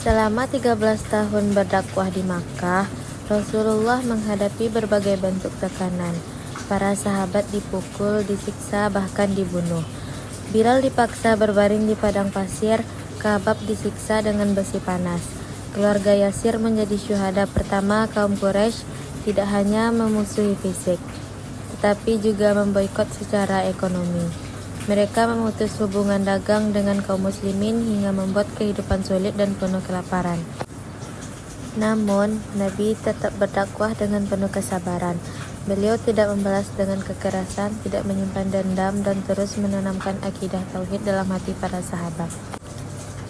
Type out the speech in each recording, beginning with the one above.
Selama 13 tahun berdakwah di Makkah, Rasulullah menghadapi berbagai bentuk tekanan. Para sahabat dipukul, disiksa, bahkan dibunuh. Bilal dipaksa berbaring di padang pasir, Ka'bah disiksa dengan besi panas. Keluarga Yasir menjadi syuhada pertama kaum Quraisy, tidak hanya memusuhi fisik, tetapi juga memboikot secara ekonomi. Mereka memutus hubungan dagang dengan kaum muslimin hingga membuat kehidupan sulit dan penuh kelaparan. Namun, Nabi tetap berdakwah dengan penuh kesabaran. Beliau tidak membalas dengan kekerasan, tidak menyimpan dendam, dan terus menanamkan akidah tauhid dalam hati para sahabat.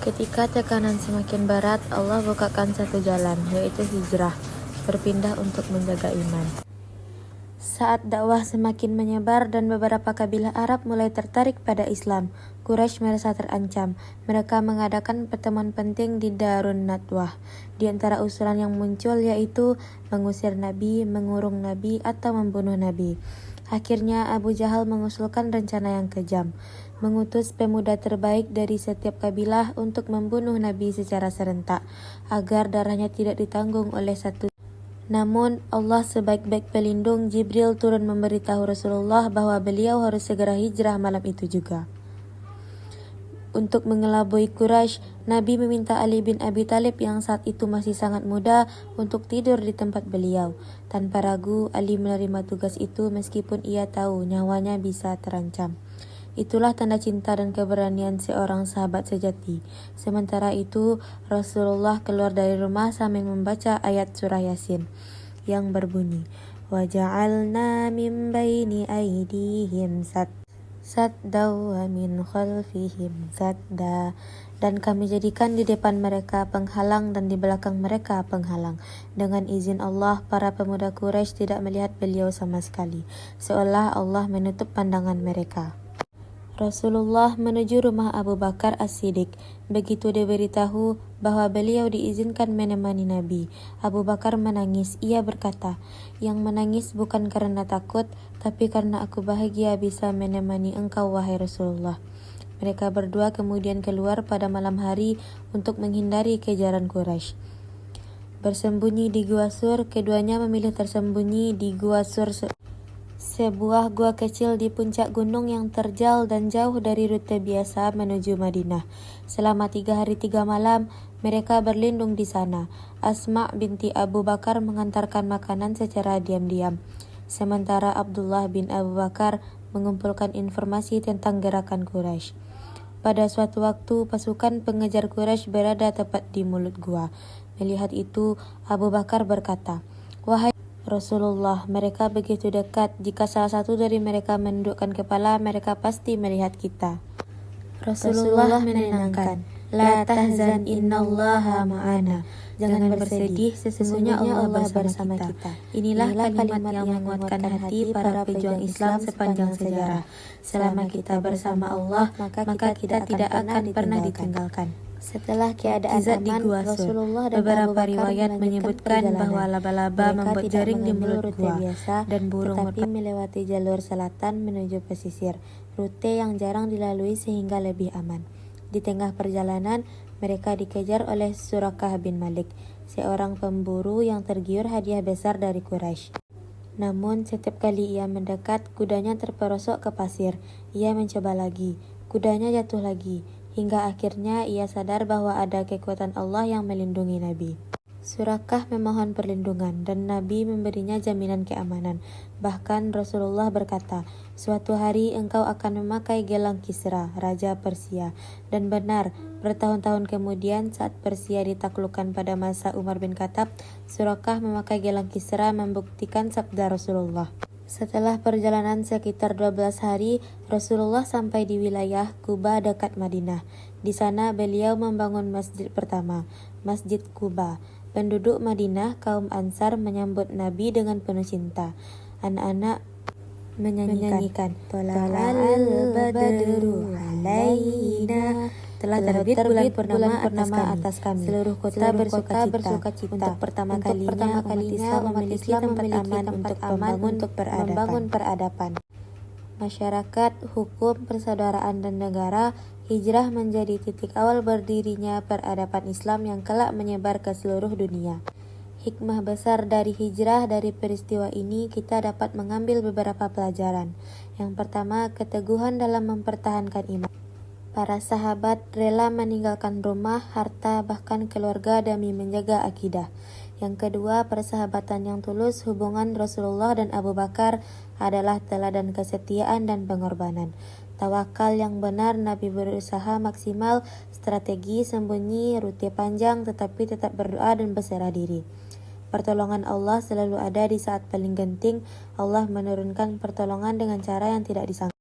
Ketika tekanan semakin berat, Allah bukakan satu jalan, yaitu hijrah, berpindah untuk menjaga iman. Saat dakwah semakin menyebar dan beberapa kabilah Arab mulai tertarik pada Islam, Quraisy merasa terancam. Mereka mengadakan pertemuan penting di Darun Nadwah. Di antara usulan yang muncul yaitu mengusir Nabi, mengurung Nabi, atau membunuh Nabi. Akhirnya Abu Jahal mengusulkan rencana yang kejam, mengutus pemuda terbaik dari setiap kabilah untuk membunuh Nabi secara serentak, agar darahnya tidak ditanggung oleh satu. Namun, Allah sebaik-baik pelindung, Jibril turun memberitahu Rasulullah bahwa beliau harus segera hijrah malam itu juga. Untuk mengelabui Quraisy, Nabi meminta Ali bin Abi Thalib yang saat itu masih sangat muda untuk tidur di tempat beliau. Tanpa ragu, Ali menerima tugas itu meskipun ia tahu nyawanya bisa terancam. Itulah tanda cinta dan keberanian seorang sahabat sejati. Sementara itu, Rasulullah keluar dari rumah sambil membaca ayat surah Yasin yang berbunyi, وَجَعَلْنَا مِنْ بَيْنِ أَيْدِيهِمْ سَدًّا وَمِنْ خَلْفِهِمْ سَدًّا, dan kami jadikan di depan mereka penghalang dan di belakang mereka penghalang. Dengan izin Allah, para pemuda Quraisy tidak melihat beliau sama sekali, seolah Allah menutup pandangan mereka. Rasulullah menuju rumah Abu Bakar As-Siddiq. Begitu diberitahu bahwa beliau diizinkan menemani Nabi, Abu Bakar menangis. Ia berkata, "Yang menangis bukan karena takut, tapi karena aku bahagia bisa menemani engkau, wahai Rasulullah." Mereka berdua kemudian keluar pada malam hari untuk menghindari kejaran Quraisy. Bersembunyi di Gua Sur, keduanya memilih tersembunyi di Gua Sur, sebuah gua kecil di puncak gunung yang terjal dan jauh dari rute biasa menuju Madinah. Selama 3 hari 3 malam, mereka berlindung di sana. Asma binti Abu Bakar mengantarkan makanan secara diam-diam, sementara Abdullah bin Abu Bakar mengumpulkan informasi tentang gerakan Quraisy. Pada suatu waktu, pasukan pengejar Quraisy berada tepat di mulut gua. Melihat itu, Abu Bakar berkata, "Wahai Rasulullah, mereka begitu dekat. Jika salah satu dari mereka menundukkan kepala, mereka pasti melihat kita." Rasulullah menenangkan, "La tahzan, innallaha ma'ana." Jangan bersedih, sesungguhnya Allah bersama kita. Inilah kalimat yang menguatkan hati para pejuang Islam sepanjang sejarah. Selama kita bersama Allah, maka kita tidak akan pernah ditinggalkan. Setelah keadaan aman, Rasulullah dan beberapa riwayat menyebutkan bahwa laba-laba membuat jaring di mulut gua dan burung tetapi melewati jalur selatan menuju pesisir, rute yang jarang dilalui sehingga lebih aman. Di tengah perjalanan, mereka dikejar oleh Surakah bin Malik, seorang pemburu yang tergiur hadiah besar dari Quraisy. Namun setiap kali ia mendekat, kudanya terperosok ke pasir. Ia mencoba lagi, kudanya jatuh lagi, hingga akhirnya ia sadar bahwa ada kekuatan Allah yang melindungi Nabi. Surakah memohon perlindungan dan Nabi memberinya jaminan keamanan. Bahkan Rasulullah berkata, "Suatu hari engkau akan memakai gelang Kisra, Raja Persia." Dan benar, bertahun-tahun kemudian saat Persia ditaklukkan pada masa Umar bin Khattab, Surakah memakai gelang Kisra membuktikan sabda Rasulullah. Setelah perjalanan sekitar 12 hari, Rasulullah sampai di wilayah Quba dekat Madinah. Di sana beliau membangun masjid pertama, Masjid Quba. Penduduk Madinah, kaum Ansar, menyambut Nabi dengan penuh cinta. Anak-anak menyanyikan, "Tola'al badru alaina." Telah terbit bulan purnama atas kami. Seluruh kota bersuka cita. Untuk pertama kalinya umat Islam memiliki tempat aman untuk membangun peradaban. Masyarakat, hukum, persaudaraan, dan negara Hijrah menjadi titik awal berdirinya peradaban Islam yang kelak menyebar ke seluruh dunia. Hikmah besar dari hijrah. Dari peristiwa ini kita dapat mengambil beberapa pelajaran. Yang pertama, keteguhan dalam mempertahankan iman. Para sahabat rela meninggalkan rumah, harta, bahkan keluarga demi menjaga akidah. Yang kedua, persahabatan yang tulus. Hubungan Rasulullah dan Abu Bakar adalah teladan kesetiaan dan pengorbanan. Tawakal yang benar, Nabi berusaha maksimal, strategi sembunyi, rute panjang, tetapi tetap berdoa dan berserah diri. Pertolongan Allah selalu ada di saat paling genting. Allah menurunkan pertolongan dengan cara yang tidak disangka.